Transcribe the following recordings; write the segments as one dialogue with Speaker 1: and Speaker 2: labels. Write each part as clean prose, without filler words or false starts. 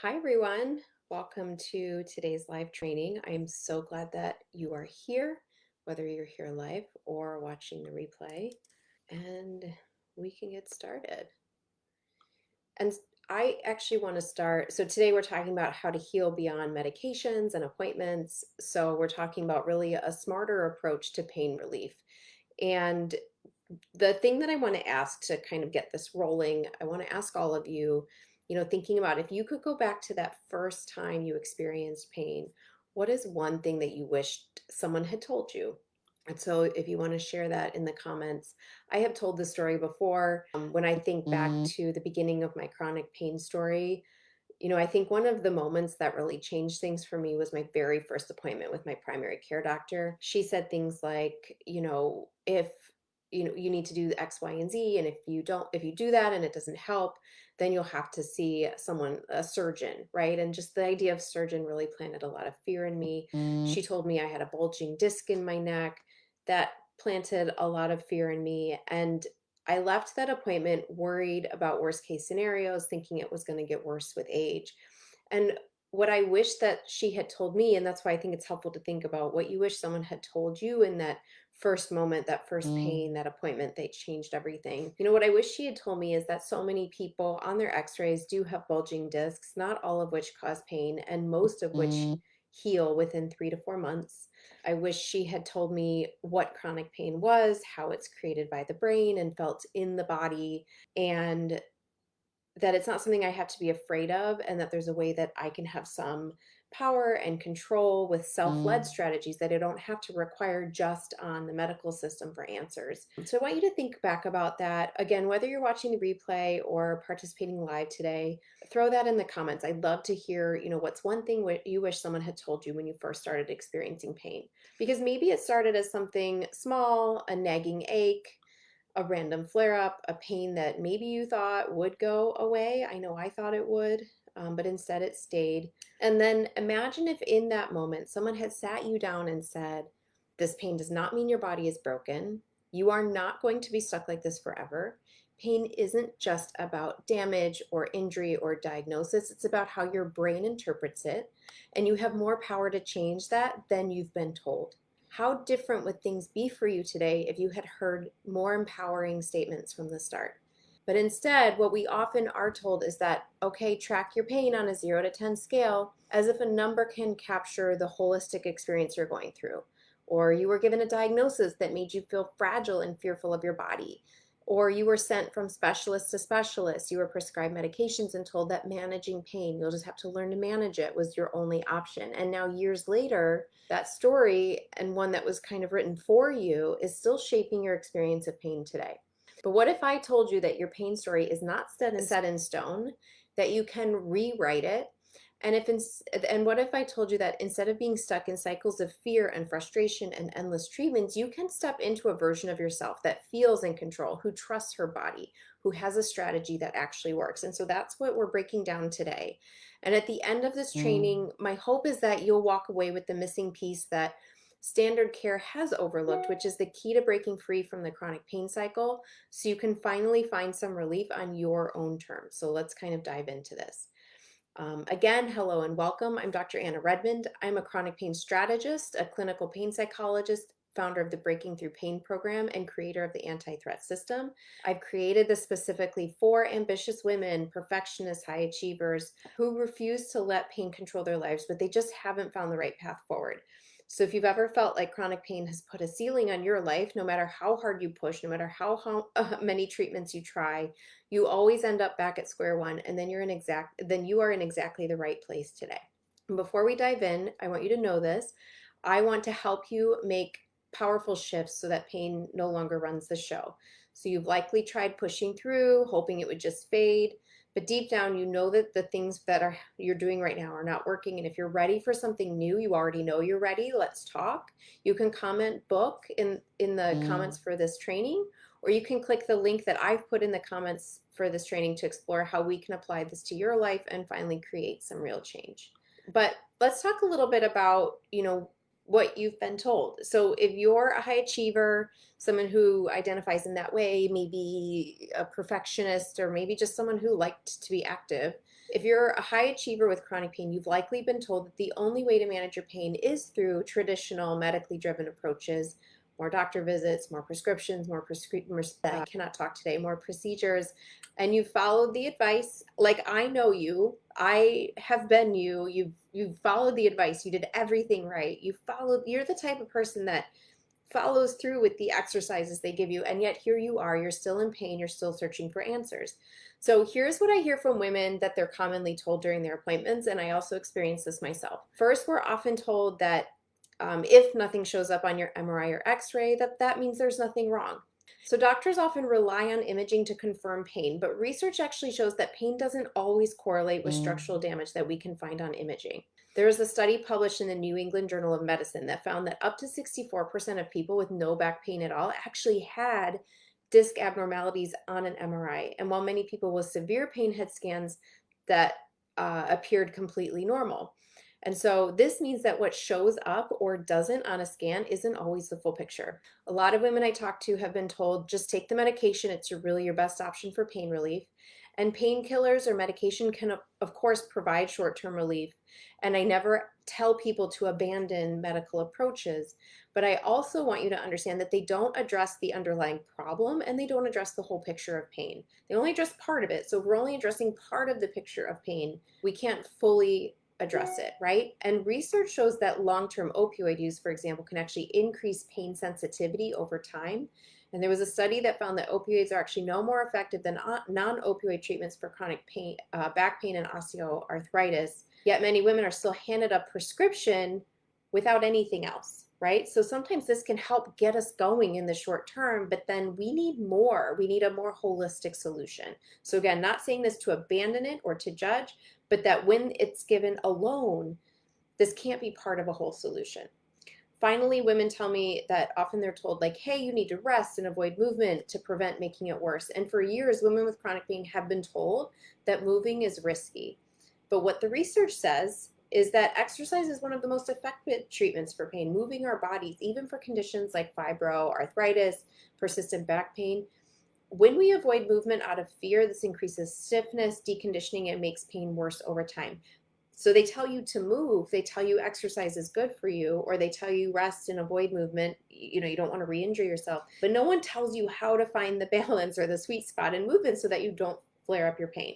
Speaker 1: Hi, everyone. Welcome to today's live training. I'm so glad that you are here, whether you're here live or watching the replay, and we can get started. And I actually want to start. So, today we're talking about how to heal beyond medications and appointments. So, we're talking about really a smarter approach to pain relief. And the thing that I want to ask to kind of get this rolling, I want to ask all of you, thinking about if you could go back to that first time you experienced pain, what is one thing that you wished someone had told you? And so if you want to share that in the comments, I have told this story before. When I think back to the beginning of my chronic pain story, I think one of the moments that really changed things for me was my very first appointment with my primary care doctor. She said things like, if you need to do X, Y, and Z, and if you do that and it doesn't help, then you'll have to see a surgeon, right? And just the idea of surgeon really planted a lot of fear in me. She told me I had a bulging disc in my neck that planted a lot of fear in me. And I left that appointment worried about worst case scenarios, thinking it was going to get worse with age. And what I wish that she had told me, and that's why I think it's helpful to think about what you wish someone had told you in that first moment, that first pain, that appointment, they changed everything. What I wish she had told me is that so many people on their x-rays do have bulging discs, not all of which cause pain, and most of which heal within 3 to 4 months. I wish she had told me what chronic pain was, how it's created by the brain and felt in the body, and that it's not something I have to be afraid of, and that there's a way that I can have some power and control with self-led strategies that I don't have to require just on the medical system for answers. So I want you to think back about that. Again, whether you're watching the replay or participating live today, throw that in the comments. I'd love to hear, what's one thing you wish someone had told you when you first started experiencing pain? Because maybe it started as something small, a nagging ache, a random flare up, a pain that maybe you thought would go away. I know I thought it would, but instead it stayed. And then imagine if in that moment someone had sat you down and said, "This pain does not mean your body is broken. You are not going to be stuck like this forever. Pain isn't just about damage or injury or diagnosis, it's about how your brain interprets it. And you have more power to change that than you've been told." How different would things be for you today if you had heard more empowering statements from the start? But instead, what we often are told is that, okay, track your pain on a 0 to 10 scale, as if a number can capture the holistic experience you're going through. Or you were given a diagnosis that made you feel fragile and fearful of your body. Or you were sent from specialist to specialist. You were prescribed medications and told that managing pain, you'll just have to learn to manage it, was your only option. And now, years later, that story, and one that was kind of written for you, is still shaping your experience of pain today. But what if I told you that your pain story is not set in stone, that you can rewrite it? And what if I told you that instead of being stuck in cycles of fear and frustration and endless treatments, you can step into a version of yourself that feels in control, who trusts her body, who has a strategy that actually works? And so that's what we're breaking down today. And at the end of this training, my hope is that you'll walk away with the missing piece that standard care has overlooked, which is the key to breaking free from the chronic pain cycle, so you can finally find some relief on your own terms. So let's kind of dive into this. Again, hello and welcome. I'm Dr. Anna Redmond. I'm a chronic pain strategist, a clinical pain psychologist, founder of the Breaking Through Pain program, and creator of the Anti-Threat System. I've created this specifically for ambitious women, perfectionists, high achievers who refuse to let pain control their lives, but they just haven't found the right path forward. So if you've ever felt like chronic pain has put a ceiling on your life, no matter how hard you push, no matter how many treatments you try, you always end up back at square one, and then you are in exactly the right place today. And before we dive in, I want you to know this. I want to help you make powerful shifts so that pain no longer runs the show. So you've likely tried pushing through, hoping it would just fade, but deep down you know that the things that you're doing right now are not working. And if you're ready for something new, you already know you're ready. Let's talk. You can comment book in the comments for this training, or you can click the link that I've put in the comments for this training to explore how we can apply this to your life and finally create some real change. But let's talk a little bit about, what you've been told. So if you're a high achiever, someone who identifies in that way, maybe a perfectionist, or maybe just someone who liked to be active, If you're a high achiever with chronic pain, you've likely been told that the only way to manage your pain is through traditional medically driven approaches, more doctor visits, more prescriptions, I cannot talk today, more procedures, and you followed the advice. Like, I know you, I have been you, you've followed the advice, you did everything right. You're the type of person that follows through with the exercises they give you, and yet here you are, you're still in pain, you're still searching for answers. So here's what I hear from women that they're commonly told during their appointments, and I also experience this myself. First, we're often told that if nothing shows up on your MRI or X-ray, that means there's nothing wrong. So doctors often rely on imaging to confirm pain, but research actually shows that pain doesn't always correlate with structural damage that we can find on imaging. There was a study published in the New England Journal of Medicine that found that up to 64% of people with no back pain at all actually had disc abnormalities on an MRI. And while many people with severe pain had scans that appeared completely normal. And so this means that what shows up or doesn't on a scan isn't always the full picture. A lot of women I talk to have been told, just take the medication, it's really your best option for pain relief. And painkillers or medication can, of course, provide short-term relief. And I never tell people to abandon medical approaches, but I also want you to understand that they don't address the underlying problem and they don't address the whole picture of pain. They only address part of it. So if we're only addressing part of the picture of pain, we can't fully address it, right? And research shows that long-term opioid use, for example, can actually increase pain sensitivity over time. And there was a study that found that opioids are actually no more effective than non-opioid treatments for chronic pain, back pain and osteoarthritis. Yet many women are still handed a prescription without anything else, right? So sometimes this can help get us going in the short term, but then we need more. We need a more holistic solution. So again, not saying this to abandon it or to judge, but that when it's given alone, this can't be part of a whole solution. Finally, women tell me that often they're told, like, hey, you need to rest and avoid movement to prevent making it worse. And for years, women with chronic pain have been told that moving is risky. But what the research says is that exercise is one of the most effective treatments for pain, moving our bodies, even for conditions like fibroarthritis, persistent back pain. When we avoid movement out of fear, this increases stiffness, deconditioning, and makes pain worse over time. So they tell you to move, they tell you exercise is good for you, or they tell you rest and avoid movement. You know, you don't want to re-injure yourself, but no one tells you how to find the balance or the sweet spot in movement so that you don't flare up your pain.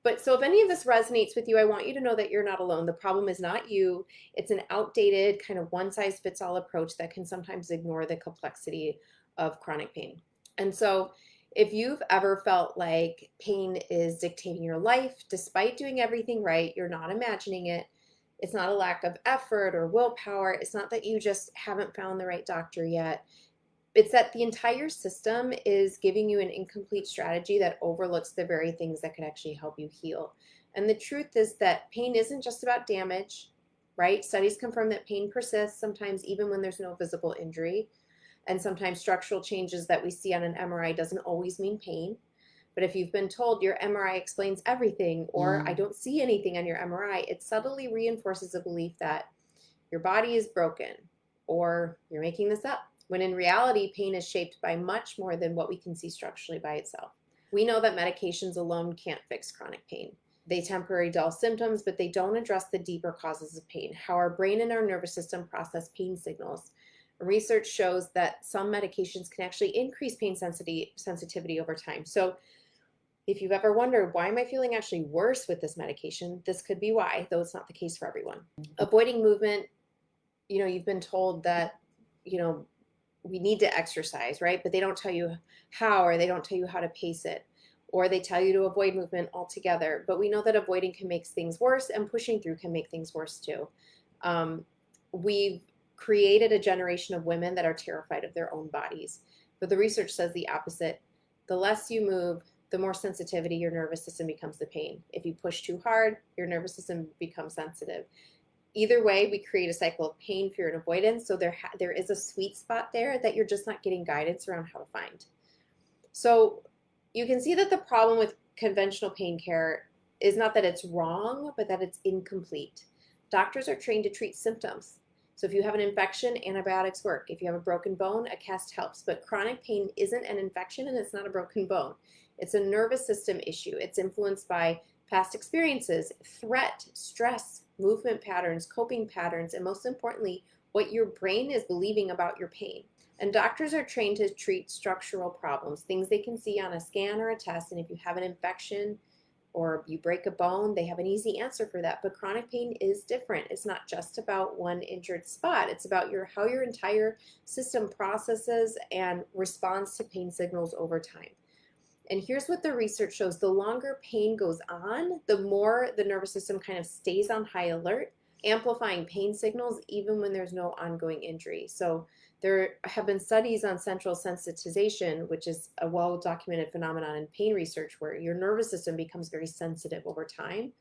Speaker 1: But so if any of this resonates with you, I want you to know that you're not alone. The problem is not you. It's an outdated kind of one-size-fits-all approach that can sometimes ignore the complexity of chronic pain. And so if you've ever felt like pain is dictating your life, despite doing everything right, you're not imagining it, it's not a lack of effort or willpower, it's not that you just haven't found the right doctor yet, it's that the entire system is giving you an incomplete strategy that overlooks the very things that could actually help you heal. And the truth is that pain isn't just about damage, right? Studies confirm that pain persists sometimes even when there's no visible injury. And sometimes structural changes that we see on an MRI doesn't always mean pain. But if you've been told your MRI explains everything, or I don't see anything on your MRI, it subtly reinforces a belief that your body is broken or you're making this up, when in reality, pain is shaped by much more than what we can see structurally by itself. We know that medications alone can't fix chronic pain. They temporarily dull symptoms, but they don't address the deeper causes of pain, how our brain and our nervous system process pain signals. Research shows that some medications can actually increase pain sensitivity over time. So if you've ever wondered, why am I feeling actually worse with this medication? This could be why, though it's not the case for everyone. Avoiding movement, you've been told that, we need to exercise, right? But they don't tell you how, or they don't tell you how to pace it, or they tell you to avoid movement altogether. But we know that avoiding can make things worse, and pushing through can make things worse too. We've created a generation of women that are terrified of their own bodies. But the research says the opposite. The less you move, the more sensitivity your nervous system becomes to pain. If you push too hard, your nervous system becomes sensitive. Either way, we create a cycle of pain, fear, and avoidance. So there is a sweet spot there that you're just not getting guidance around how to find. So you can see that the problem with conventional pain care is not that it's wrong, but that it's incomplete. Doctors are trained to treat symptoms. So if you have an infection, antibiotics work. If you have a broken bone, a cast helps. But chronic pain isn't an infection and it's not a broken bone. It's a nervous system issue. It's influenced by past experiences, threat, stress, movement patterns, coping patterns, and most importantly, what your brain is believing about your pain. And doctors are trained to treat structural problems, things they can see on a scan or a test. And if you have an infection or you break a bone, they have an easy answer for that. But chronic pain is different. It's not just about one injured spot. It's about how your entire system processes and responds to pain signals over time. And here's what the research shows. The longer pain goes on, the more the nervous system kind of stays on high alert, amplifying pain signals even when there's no ongoing injury. So there have been studies on central sensitization, which is a well-documented phenomenon in pain research where your nervous system becomes very sensitive over time.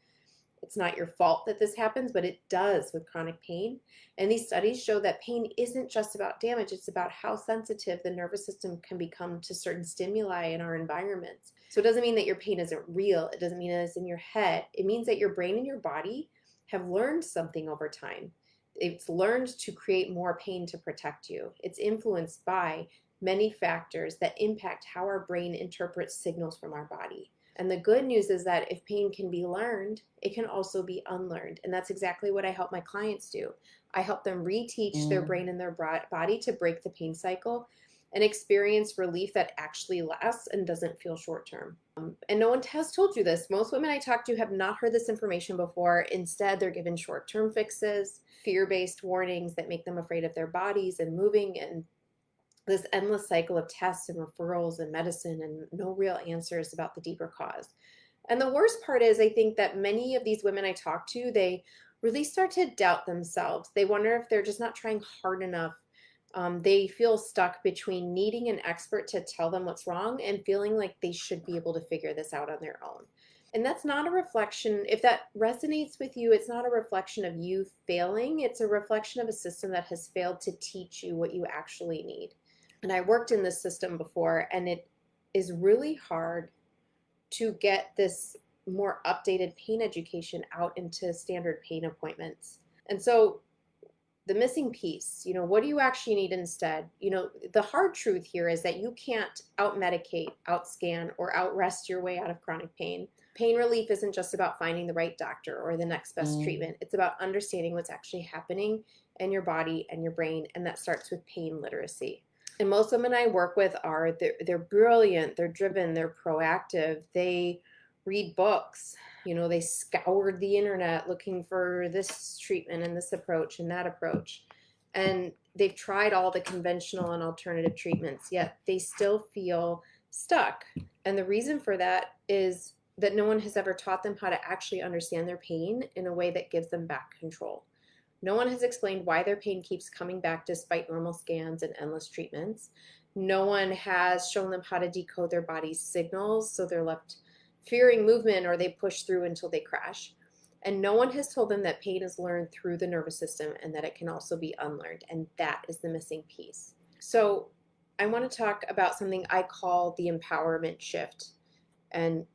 Speaker 1: It's not your fault that this happens, but it does with chronic pain. And these studies show that pain isn't just about damage, it's about how sensitive the nervous system can become to certain stimuli in our environments. So it doesn't mean that your pain isn't real. It doesn't mean that it's in your head. It means that your brain and your body have learned something over time. It's learned to create more pain to protect you. It's influenced by many factors that impact how our brain interprets signals from our body. And the good news is that if pain can be learned, it can also be unlearned. And that's exactly what I help my clients do. I help them reteach their brain and their body to break the pain cycle and experience relief that actually lasts and doesn't feel short term. And no one has told you this. Most women I talk to have not heard this information before. Instead, they're given short term fixes, fear-based warnings that make them afraid of their bodies and moving, and this endless cycle of tests and referrals and medicine and no real answers about the deeper cause. And the worst part is, I think that many of these women I talk to, they really start to doubt themselves. They wonder if they're just not trying hard enough. They feel stuck between needing an expert to tell them what's wrong and feeling like they should be able to figure this out on their own. And that's not a reflection, if that resonates with you, it's not a reflection of you failing. It's a reflection of a system that has failed to teach you what you actually need. And I worked in this system before, and it is really hard to get this more updated pain education out into standard pain appointments. And so the missing piece, what do you actually need instead? The hard truth here is that you can't out-medicate, out-scan, or out-rest your way out of chronic pain. Pain relief isn't just about finding the right doctor or the next best treatment. It's about understanding what's actually happening in your body and your brain, and that starts with pain literacy. And most women I work with they're brilliant, they're driven, they're proactive, they read books, they scoured the internet looking for this treatment and this approach and that approach. And they've tried all the conventional and alternative treatments, yet they still feel stuck. And the reason for that is that no one has ever taught them how to actually understand their pain in a way that gives them back control. No one has explained why their pain keeps coming back despite normal scans and endless treatments. No one has shown them how to decode their body's signals, so they're left fearing movement or they push through until they crash. And no one has told them that pain is learned through the nervous system and that it can also be unlearned. And that is the missing piece. So I want to talk about something I call the empowerment shift. And,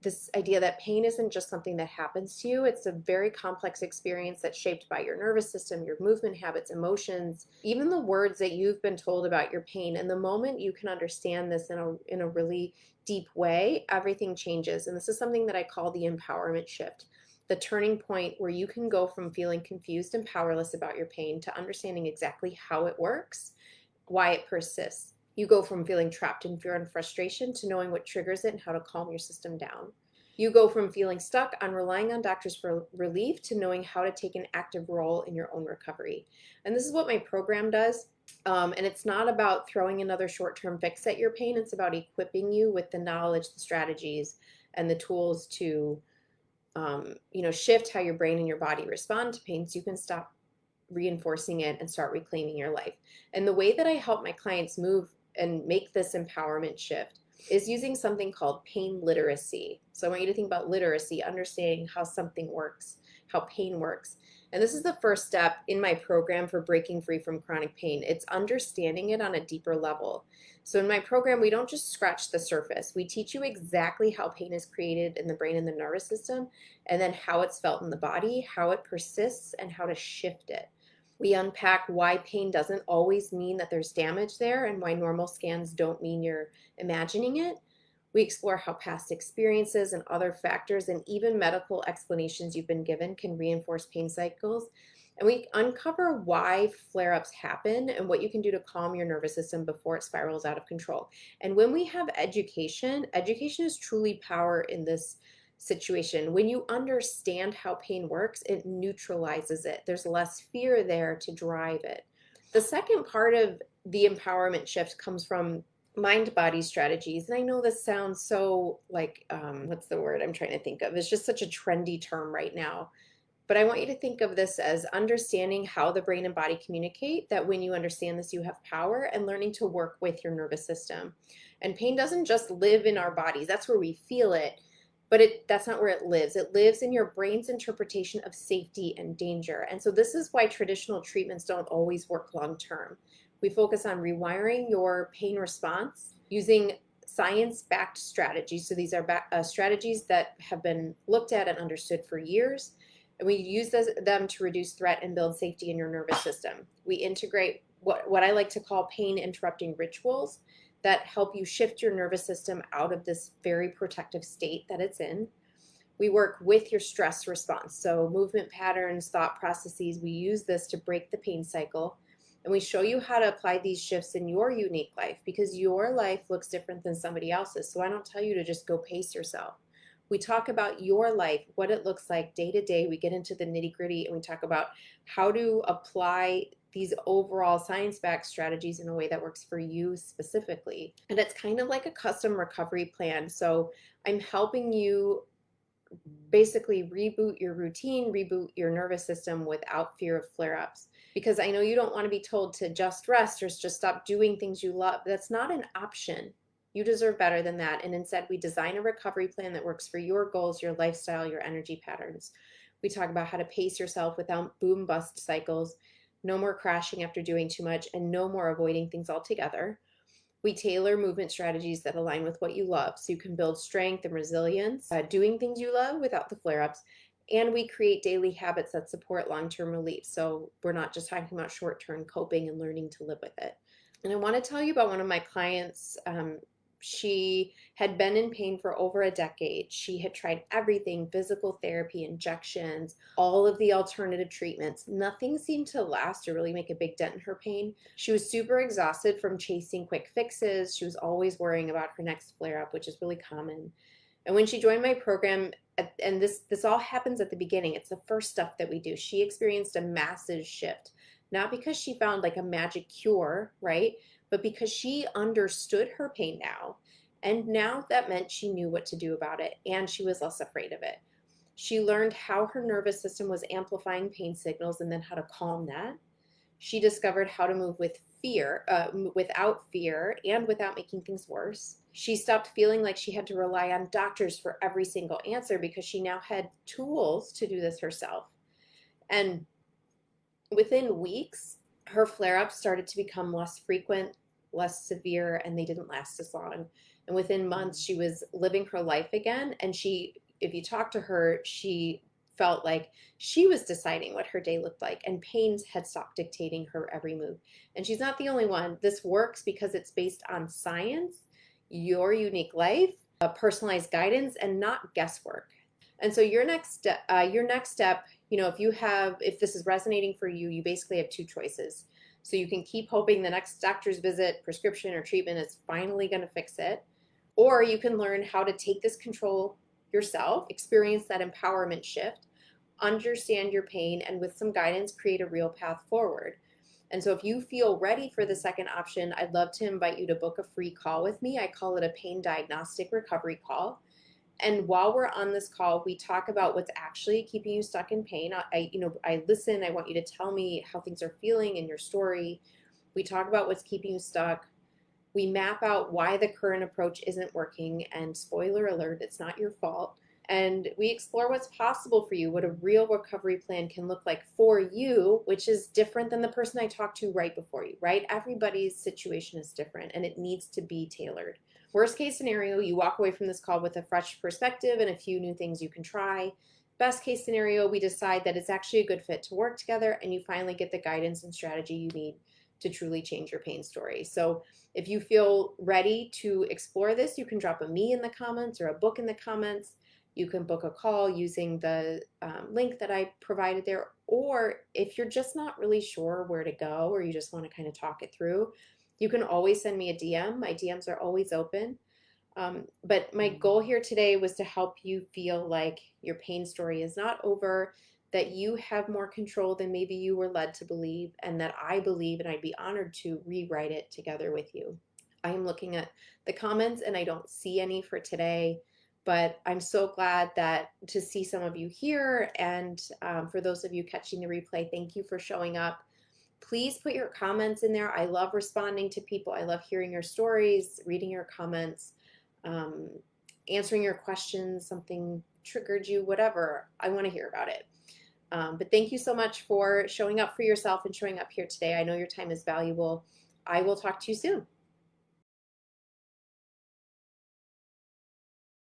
Speaker 1: this idea that pain isn't just something that happens to you. It's a very complex experience that's shaped by your nervous system, your movement habits, emotions, even the words that you've been told about your pain. And the moment you can understand this in a really deep way, everything changes. And this is something that I call the empowerment shift, the turning point where you can go from feeling confused and powerless about your pain to understanding exactly how it works, why it persists. You go from feeling trapped in fear and frustration to knowing what triggers it and how to calm your system down. You go from feeling stuck on relying on doctors for relief to knowing how to take an active role in your own recovery. And this is what my program does. And it's not about throwing another short-term fix at your pain. It's about equipping you with the knowledge, the strategies, and the tools to, shift how your brain and your body respond to pain so you can stop reinforcing it and start reclaiming your life. And the way that I help my clients move and make this empowerment shift is using something called pain literacy. So I want you to think about literacy, understanding how something works, how pain works. And this is the first step in my program for breaking free from chronic pain. It's understanding it on a deeper level. So in my program, we don't just scratch the surface. We teach you exactly how pain is created in the brain and the nervous system, and then how it's felt in the body, how it persists, and how to shift it. We unpack why pain doesn't always mean that there's damage there and why normal scans don't mean you're imagining it. We explore how past experiences and other factors and even medical explanations you've been given can reinforce pain cycles. And we uncover why flare ups happen and what you can do to calm your nervous system before it spirals out of control. And when we have education, education is truly power in this situation. When you understand how pain works, it neutralizes it. There's less fear there to drive it. The second part of the empowerment shift comes from mind body strategies. And I know this sounds so like, what's the word I'm trying to think of? It's just such a trendy term right now. But I want you to think of this as understanding how the brain and body communicate, that when you understand this, you have power, and learning to work with your nervous system. And pain doesn't just live in our bodies, that's where we feel it. But that's not where it lives. It lives in your brain's interpretation of safety and danger. And so this is why traditional treatments don't always work long term. We focus on rewiring your pain response using science-backed strategies. So these are strategies that have been looked at and understood for years. And we use them to reduce threat and build safety in your nervous system. We integrate what I like to call pain interrupting rituals that help you shift your nervous system out of this very protective state that it's in. We work with your stress response. So movement patterns, thought processes, we use this to break the pain cycle. And we show you how to apply these shifts in your unique life, because your life looks different than somebody else's. So I don't tell you to just go pace yourself. We talk about your life, what it looks like day to day. We get into the nitty gritty and we talk about how to apply these overall science-backed strategies in a way that works for you specifically. And it's kind of like a custom recovery plan. So I'm helping you basically reboot your routine, reboot your nervous system without fear of flare-ups. Because I know you don't want to be told to just rest or just stop doing things you love. That's not an option. You deserve better than that. And instead, we design a recovery plan that works for your goals, your lifestyle, your energy patterns. We talk about how to pace yourself without boom bust cycles, no more crashing after doing too much, and no more avoiding things altogether. We tailor movement strategies that align with what you love so you can build strength and resilience, doing things you love without the flare-ups. And we create daily habits that support long-term relief. So we're not just talking about short-term coping and learning to live with it. And I want to tell you about one of my clients. She had been in pain for over a decade. She had tried everything, physical therapy, injections, all of the alternative treatments. Nothing seemed to last or really make a big dent in her pain. She was super exhausted from chasing quick fixes. She was always worrying about her next flare-up, which is really common. And when she joined my program, and this all happens at the beginning, it's the first stuff that we do, she experienced a massive shift. Not because she found like a magic cure, right? But because she understood her pain now. And now that meant she knew what to do about it, and she was less afraid of it. She learned how her nervous system was amplifying pain signals and then how to calm that. She discovered how to move with fear, without fear and without making things worse. She stopped feeling like she had to rely on doctors for every single answer because she now had tools to do this herself. And within weeks, her flare-ups started to become less frequent, less severe, and they didn't last as long. And within months, she was living her life again. And if you talk to her, she felt like she was deciding what her day looked like, and pains had stopped dictating her every move. And she's not the only one. This works because it's based on science, your unique life, personalized guidance, and not guesswork. And so your next step, if this is resonating for you, you basically have two choices. So you can keep hoping the next doctor's visit, prescription, or treatment is finally going to fix it. Or you can learn how to take this control yourself, experience that empowerment shift, understand your pain, and with some guidance, create a real path forward. And so if you feel ready for the second option, I'd love to invite you to book a free call with me. I call it a pain diagnostic recovery call. And while we're on this call, we talk about what's actually keeping you stuck in pain. I listen. I want you to tell me how things are feeling in your story. We talk about what's keeping you stuck. We map out why the current approach isn't working. And spoiler alert, it's not your fault. And we explore what's possible for you, what a real recovery plan can look like for you, which is different than the person I talked to right before you, right? Everybody's situation is different and it needs to be tailored. Worst case scenario, you walk away from this call with a fresh perspective and a few new things you can try. Best case scenario, we decide that it's actually a good fit to work together and you finally get the guidance and strategy you need to truly change your pain story. So if you feel ready to explore this, you can drop a me in the comments or a book in the comments. You can book a call using the link that I provided there. Or if you're just not really sure where to go, or you just want to kind of talk it through, you can always send me a DM. My DMs are always open. But my goal here today was to help you feel like your pain story is not over, that you have more control than maybe you were led to believe, and that I believe, and I'd be honored to rewrite it together with you. I am looking at the comments and I don't see any for today, but I'm so glad that to see some of you here. And for those of you catching the replay, thank you for showing up. Please put your comments in there. I love responding to people. I love hearing your stories, reading your comments, answering your questions, something triggered you, whatever. I want to hear about it. But thank you so much for showing up for yourself and showing up here today. I know your time is valuable. I will talk to you soon.